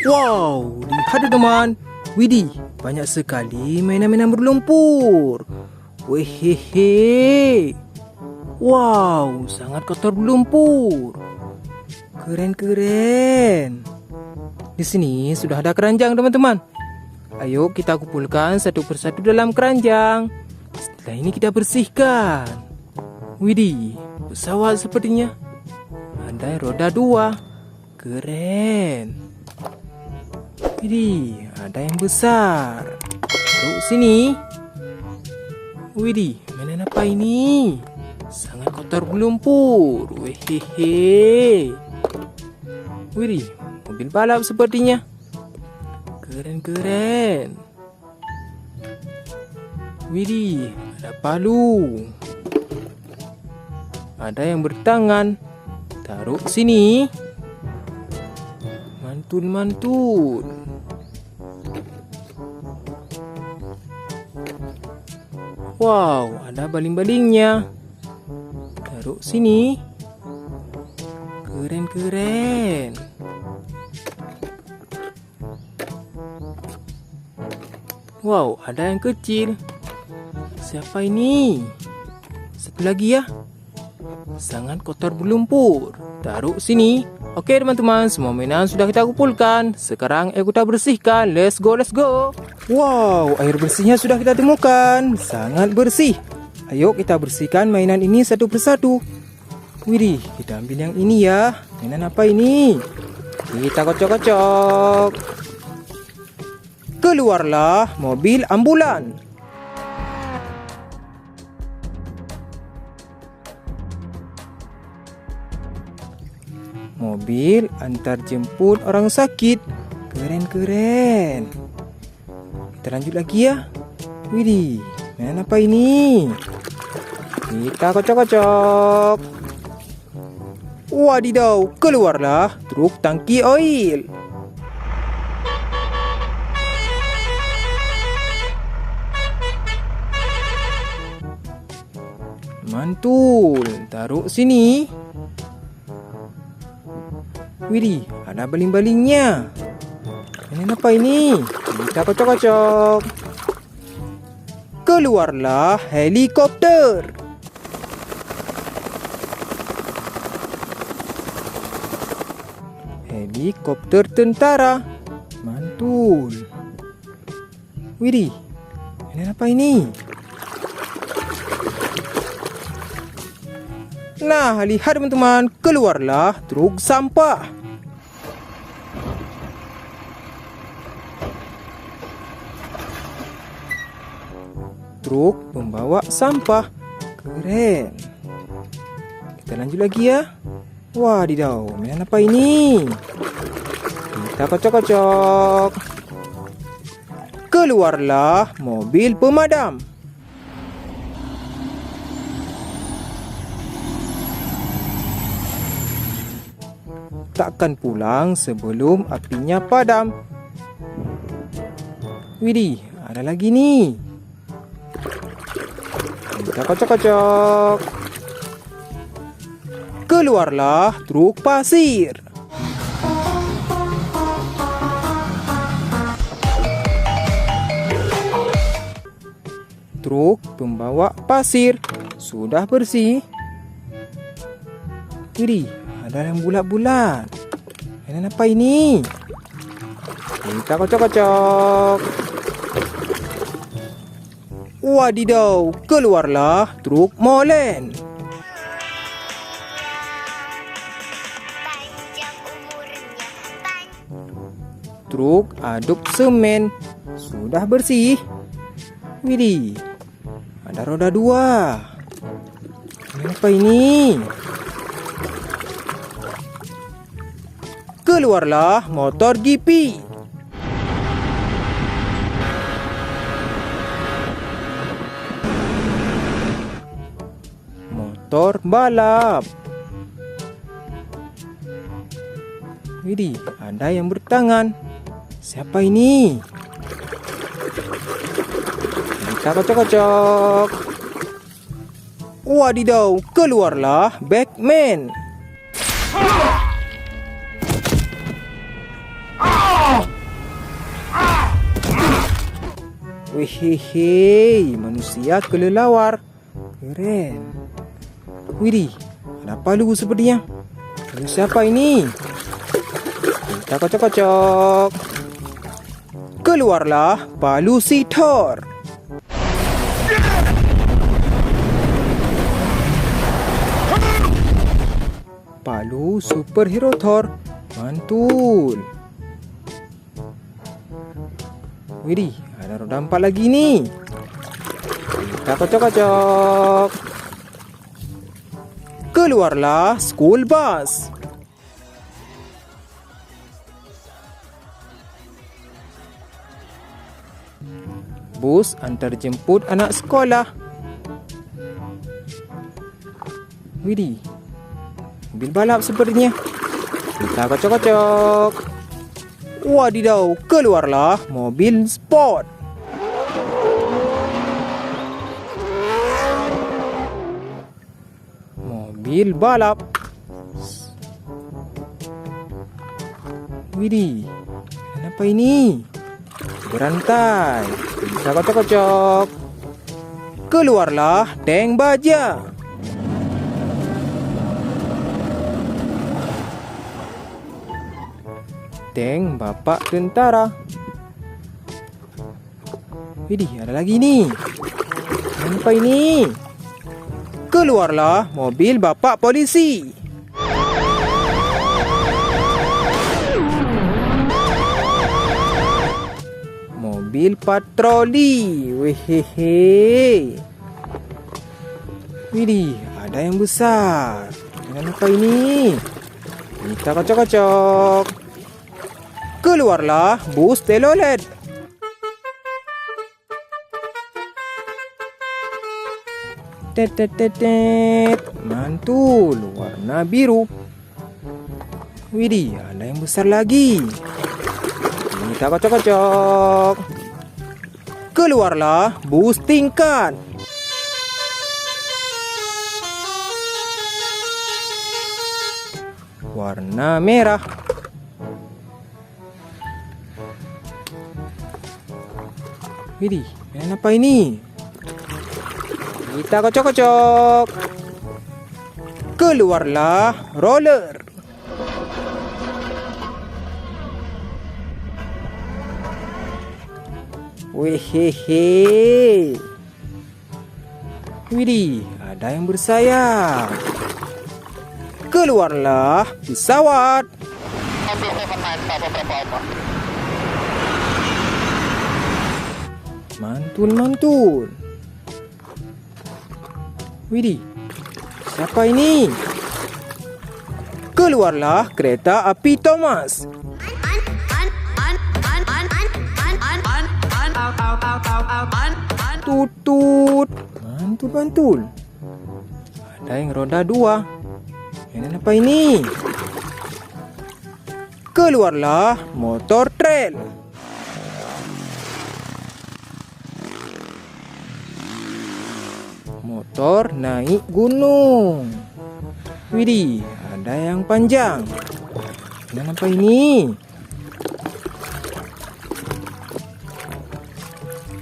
Wow, lihat teman. Widih, banyak sekali mainan-mainan berlumpur. Wehehe. Wow, sangat kotor berlumpur. Keren-keren. Di sini sudah ada keranjang teman-teman. Ayo kita kumpulkan satu persatu dalam keranjang. Setelah ini kita bersihkan. Widih, pesawat sepertinya. Ada roda 2. Keren. Widih, ada yang besar. Taruh sini. Widih, mainan apa ini? Sangat kotor berlumpur. Wehehe. Widih, mobil balap sepertinya. Keren-keren. Widih, ada palu. Ada yang bertangan. Taruh sini. Mantul-mantul. Wow, ada baling-balingnya. Taruh sini. Keren-keren. Wow, ada yang kecil. Siapa ini? Satu lagi ya. Sangat kotor berlumpur. Taruh sini. Oke teman-teman, semua mainan sudah kita kumpulkan. Sekarang ayo kita bersihkan. Let's go, let's go. Wow, air bersihnya sudah kita temukan. Sangat bersih. Ayo kita bersihkan mainan ini satu persatu. Widih, kita ambil yang ini ya. Mainan apa ini? Kita kocok-kocok. Keluarlah mobil ambulan. Mobil antar jemput orang sakit. Keren-keren. Kita lanjut lagi ya. Widih, mainan apa ini? Kita kocok-kocok. Wadidaw, keluarlah truk tangki oil. Mantul, taruh sini. Widih, ada baling-balingnya. Ini apa ini? Kita kocok-kocok. Keluarlah helikopter. Helikopter tentara. Mantul. Widih, ini apa ini? Nah, lihat teman-teman, keluarlah truk sampah. Truk pembawa sampah. Keren. Kita lanjut lagi ya. Wadidaw, mainan apa ini? Kita kocok-kocok. Keluarlah mobil pemadam. Takkan pulang sebelum apinya padam. Widih, ada lagi nih. Kita kocok-kocok. Keluarlah truk pasir. Truk pembawa pasir sudah bersih. Widih, ada yang bulat-bulat. Ini apa ini? Kita kocok-kocok. Wadidaw, keluarlah truk molen. Truk aduk semen sudah bersih. Widih, ada roda 2. Ini apa ini? Keluarlah motor GP. Motor balap. Widih, ada yang bertangan. Siapa ini? Kita kocok-kocok. Wadidaw, keluarlah Batman. Wehehe, manusia kelelawar. Keren. Widih, ada palu sepertinya. Palu siapa ini? Kita kocok-kocok. Keluarlah palu si Thor. Palu superhero Thor. Mantul. Widih, ada roda 4 lagi nih. Kita kocok-kocok. Keluarlah school bus. Bus antar jemput anak sekolah. Widih, mobil balap sepertinya. Kita kocok-kocok. Wadidaw, keluarlah mobil sport. Mobil balap. Widih, apa ini? Berantai. Kita kocok-kocok. Keluarlah tank baja. Tank bapak tentara. Widih, ada lagi nih. Apa ini? Keluarlah mobil bapak polisi. Mobil patroli. Wehehe. Widih, ada yang besar. Dengan apa ini? Kita kocok-kocok. Keluarlah bus telolet. Tet. Mantul, warna biru. Widih, ada yang besar lagi. Kita kocok-kocok. Keluarlah bus tingkat. Warna merah. Widih, mainan apa ini? Kita kocok-kocok. Keluarlah roller. Wehehe. Widih, ada yang bersayap. Keluarlah pesawat. Mantul. Widih, siapa ini? Keluarlah kereta api Thomas. Tutut. Mantul. Ada yang roda 2. Mainan apa ini? Keluarlah motor trail. Motor naik gunung. Widih, ada yang panjang. Mainan apa ini?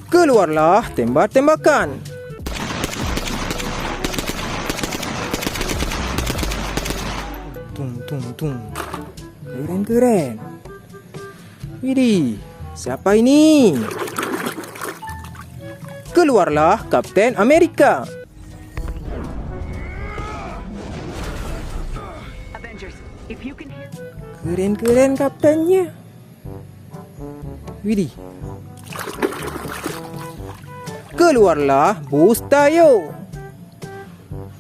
Keluarlah tembak-tembakan. Tung. Keren. Widih, siapa ini? Keluarlah Kapten Amerika. Keren kaptennya. Widih. Keluarlah bus Tayo.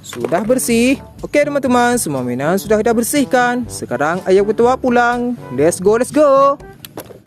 Sudah bersih. Oke teman-teman, semua mainan sudah kita bersihkan. Sekarang ayo kita pulang. Let's go.